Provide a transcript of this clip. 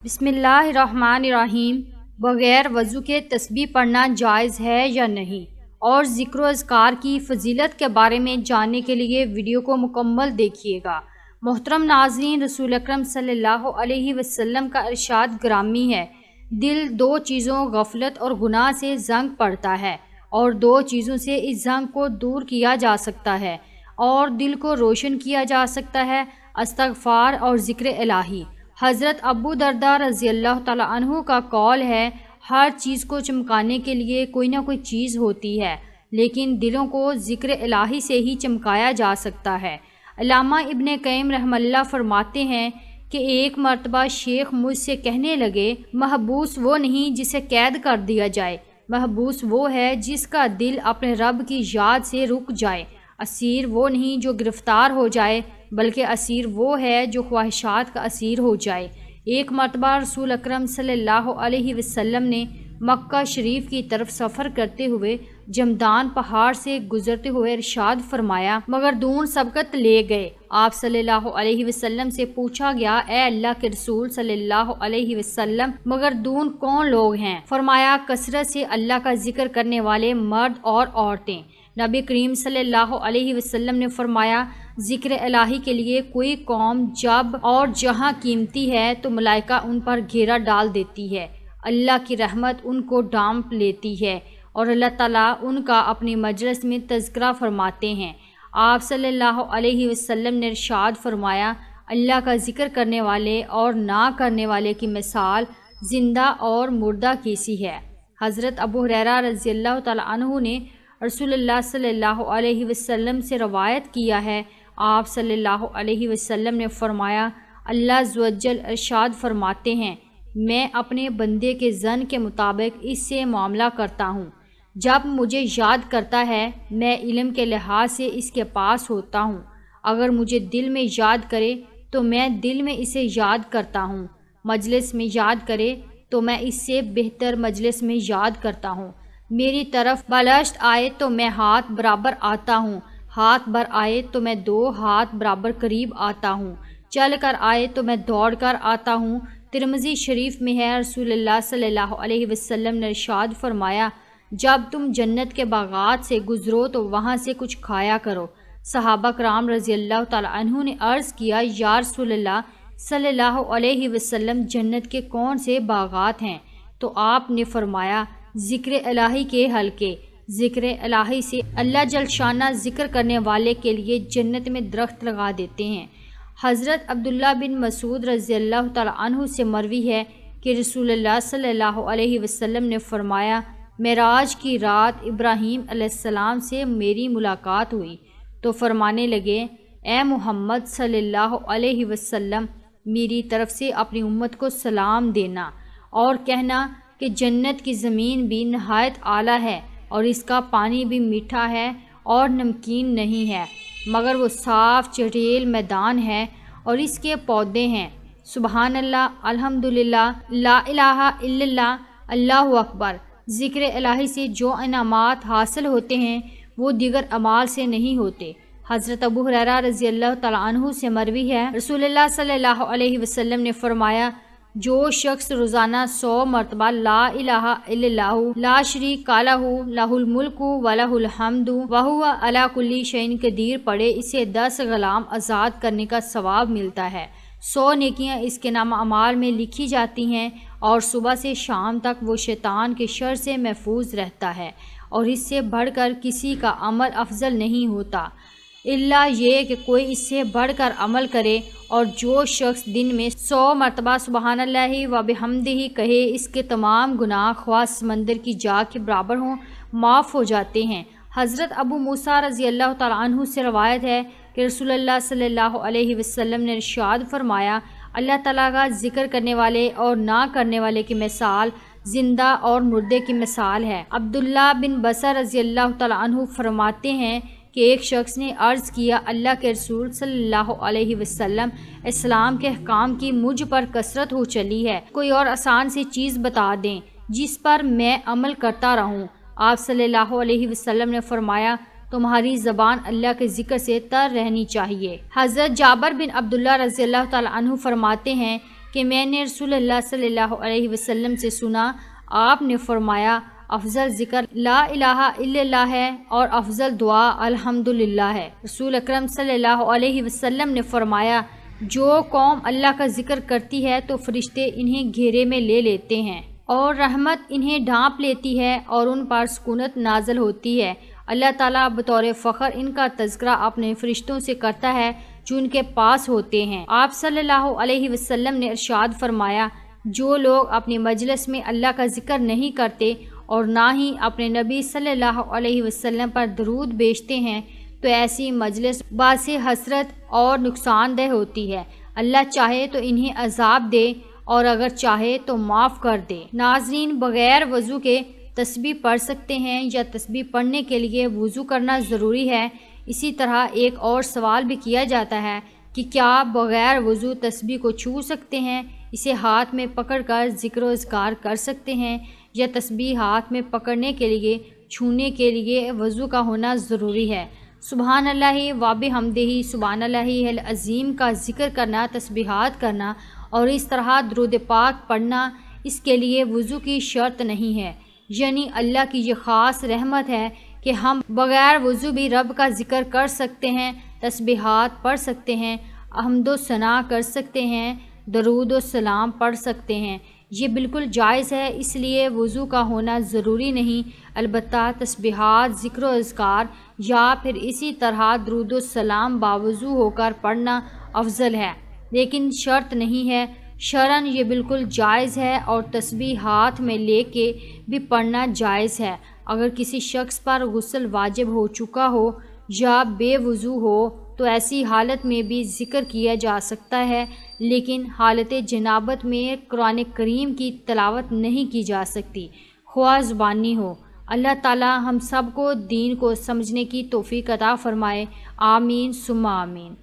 بسم اللہ الرحمن الرحیم۔ بغیر وضو کے تسبیح پڑھنا جائز ہے یا نہیں، اور ذکر و اذکار کی فضیلت کے بارے میں جاننے کے لیے ویڈیو کو مکمل دیکھیے گا۔ محترم ناظرین، رسول اکرم صلی اللہ علیہ وسلم کا ارشاد گرامی ہے، دل دو چیزوں غفلت اور گناہ سے زنگ پڑتا ہے، اور دو چیزوں سے اس زنگ کو دور کیا جا سکتا ہے اور دل کو روشن کیا جا سکتا ہے، استغفار اور ذکر الہی۔ حضرت ابو درداء رضی اللہ تعالیٰ عنہ کا قول ہے، ہر چیز کو چمکانے کے لیے کوئی نہ کوئی چیز ہوتی ہے، لیکن دلوں کو ذکر الہی سے ہی چمکایا جا سکتا ہے۔ علامہ ابن قیم رحمہ اللہ فرماتے ہیں کہ ایک مرتبہ شیخ مجھ سے کہنے لگے، محبوس وہ نہیں جسے قید کر دیا جائے، محبوس وہ ہے جس کا دل اپنے رب کی یاد سے رک جائے، اسیر وہ نہیں جو گرفتار ہو جائے، بلکہ اسیر وہ ہے جو خواہشات کا اسیر ہو جائے۔ ایک مرتبہ رسول اکرم صلی اللہ علیہ وسلم نے مکہ شریف کی طرف سفر کرتے ہوئے جمدان پہاڑ سے گزرتے ہوئے ارشاد فرمایا، مگر دون سبقت لے گئے۔ آپ صلی اللہ علیہ وسلم سے پوچھا گیا، اے اللہ کے رسول صلی اللہ علیہ وسلم، مگر دون کون لوگ ہیں؟ فرمایا، کثرت سے اللہ کا ذکر کرنے والے مرد اور عورتیں۔ نبی کریم صلی اللہ علیہ وسلم نے فرمایا، ذکر الہی کے لیے کوئی قوم جب اور جہاں قیمتی ہے تو ملائکہ ان پر گھیرا ڈال دیتی ہے، اللہ کی رحمت ان کو ڈھانپ لیتی ہے اور اللہ تعالیٰ ان کا اپنی مجلس میں تذکرہ فرماتے ہیں۔ آپ صلی اللہ علیہ وسلم نے ارشاد فرمایا، اللہ کا ذکر کرنے والے اور نہ کرنے والے کی مثال زندہ اور مردہ کی سی ہے۔ حضرت ابو ہریرہ رضی اللہ تعالیٰ عنہ نے رسول اللہ صلی اللہ علیہ وسلم سے روایت کیا ہے، آپ صلی اللہ علیہ وسلم نے فرمایا، اللہ عز و جل ارشاد فرماتے ہیں، میں اپنے بندے کے ظن کے مطابق اس سے معاملہ کرتا ہوں، جب مجھے یاد کرتا ہے میں علم کے لحاظ سے اس کے پاس ہوتا ہوں، اگر مجھے دل میں یاد کرے تو میں دل میں اسے یاد کرتا ہوں، مجلس میں یاد کرے تو میں اس سے بہتر مجلس میں یاد کرتا ہوں، میری طرف بالشت آئے تو میں ہاتھ برابر آتا ہوں، ہاتھ بر آئے تو میں دو ہاتھ برابر قریب آتا ہوں، چل کر آئے تو میں دوڑ کر آتا ہوں۔ ترمذی شریف میں ہے، رسول اللہ صلی اللہ علیہ وسلم نے ارشاد فرمایا، جب تم جنت کے باغات سے گزرو تو وہاں سے کچھ کھایا کرو۔ صحابہ کرام رضی اللہ تعالیٰ عنہ نے عرض کیا، یا رسول اللہ صلی اللہ علیہ وسلم، جنت کے کون سے باغات ہیں؟ تو آپ نے فرمایا، ذکر الہی کے حلقے۔ ذکر الہی سے اللہ جل شانہ ذکر کرنے والے کے لیے جنت میں درخت لگا دیتے ہیں۔ حضرت عبداللہ بن مسعود رضی اللہ تعالیٰ عنہ سے مروی ہے کہ رسول اللہ صلی اللہ علیہ وسلم نے فرمایا، معراج کی رات ابراہیم علیہ السلام سے میری ملاقات ہوئی تو فرمانے لگے، اے محمد صلی اللہ علیہ وسلم، میری طرف سے اپنی امت کو سلام دینا اور کہنا کہ جنت کی زمین بھی نہایت اعلیٰ ہے اور اس کا پانی بھی میٹھا ہے اور نمکین نہیں ہے، مگر وہ صاف چٹیل میدان ہے اور اس کے پودے ہیں۔ سبحان اللہ، الحمدللہ، لا الہ الا اللہ، اللہ اکبر۔ ذکر الہی سے جو انعامات حاصل ہوتے ہیں وہ دیگر اعمال سے نہیں ہوتے۔ حضرت ابو ہریرہ رضی اللہ تعالیٰ عنہ سے مروی ہے، رسول اللہ صلی اللہ علیہ وسلم نے فرمایا، جو شخص روزانہ 100 مرتبہ لا الہ الا اللہ لا شریک لہ لہ الملک و لہ الحمد وہو علی کل شیء قدیر پڑھے، اسے 10 غلام آزاد کرنے کا ثواب ملتا ہے، 100 نیکیاں اس کے نام اعمال میں لکھی جاتی ہیں، اور صبح سے شام تک وہ شیطان کے شر سے محفوظ رہتا ہے، اور اس سے بڑھ کر کسی کا عمل افضل نہیں ہوتا الا یہ کہ کوئی اس سے بڑھ کر عمل کرے، اور جو شخص دن میں 100 مرتبہ سبحان اللہ و بحمدہ کہے، اس کے تمام گناہ خواہ سمندر کی جاگ کے برابر ہوں معاف ہو جاتے ہیں۔ حضرت ابو موسیٰ رضی اللہ تعالیٰ عنہ سے روایت ہے کہ رسول اللہ صلی اللہ علیہ وسلم نے ارشاد فرمایا، اللہ تعالیٰ کا ذکر کرنے والے اور نہ کرنے والے کی مثال زندہ اور مردے کی مثال ہے۔ عبداللہ بن بصر رضی اللہ تعالیٰ عنہ فرماتے ہیں کہ ایک شخص نے عرض کیا، اللہ کے رسول صلی اللہ علیہ وسلم، اسلام کے احکام کی مجھ پر کثرت ہو چلی ہے، کوئی اور آسان سی چیز بتا دیں جس پر میں عمل کرتا رہوں۔ آپ صلی اللہ علیہ وسلم نے فرمایا، تمہاری زبان اللہ کے ذکر سے تر رہنی چاہیے۔ حضرت جابر بن عبداللہ رضی اللہ تعالیٰ عنہ فرماتے ہیں کہ میں نے رسول اللہ صلی اللہ علیہ وسلم سے سنا، آپ نے فرمایا افضل ذکر لا الہ الا اللہ ہے اور افضل دعا الحمدللہ ہے۔ رسول اکرم صلی اللہ علیہ وسلم نے فرمایا جو قوم اللہ کا ذکر کرتی ہے تو فرشتے انہیں گھیرے میں لے لیتے ہیں اور رحمت انہیں ڈھانپ لیتی ہے اور ان پر سکونت نازل ہوتی ہے۔ اللہ تعالیٰ بطور فخر ان کا تذکرہ اپنے فرشتوں سے کرتا ہے جو ان کے پاس ہوتے ہیں۔ آپ صلی اللہ علیہ وسلم نے ارشاد فرمایا جو لوگ اپنی مجلس میں اللہ کا ذکر نہیں کرتے اور نہ ہی اپنے نبی صلی اللہ علیہ وسلم پر درود بھیجتے ہیں تو ایسی مجلس باعث حسرت اور نقصان دہ ہوتی ہے۔ اللہ چاہے تو انہیں عذاب دے اور اگر چاہے تو معاف کر دے۔ ناظرین، بغیر وضو کے تسبیح پڑھ سکتے ہیں یا تسبیح پڑھنے کے لیے وضو کرنا ضروری ہے؟ اسی طرح ایک اور سوال بھی کیا جاتا ہے کہ کیا بغیر وضو تسبیح کو چھو سکتے ہیں، اسے ہاتھ میں پکڑ کر ذکر و اذکار کر سکتے ہیں، یا تسبیح ہاتھ میں پکڑنے کے لیے چھونے کے لیے وضو کا ہونا ضروری ہے؟ سبحان اللہ و بحمدہ سبحان اللہ العظیم کا ذکر کرنا، تسبیحات کرنا اور اس طرح درود پاک پڑھنا اس کے لیے وضو کی شرط نہیں ہے، یعنی اللہ کی یہ خاص رحمت ہے کہ ہم بغیر وضو بھی رب کا ذکر کر سکتے ہیں، تسبیحات پڑھ سکتے ہیں، حمد و ثنا کر سکتے ہیں، درود و سلام پڑھ سکتے ہیں۔ یہ بالکل جائز ہے، اس لیے وضو کا ہونا ضروری نہیں، البتہ تسبیحات، ذکر و اذکار یا پھر اسی طرح درود و سلام باوضو ہو کر پڑھنا افضل ہے، لیکن شرط نہیں ہے۔ شرعاً یہ بالکل جائز ہے اور تسبیح ہاتھ میں لے کے بھی پڑھنا جائز ہے۔ اگر کسی شخص پر غسل واجب ہو چکا ہو یا بے وضو ہو تو ایسی حالت میں بھی ذکر کیا جا سکتا ہے، لیکن حالت جنابت میں قرآن کریم کی تلاوت نہیں کی جا سکتی، خواہ زبانی ہو۔ اللہ تعالی ہم سب کو دین کو سمجھنے کی توفیق عطا فرمائے، آمین ثم آمین۔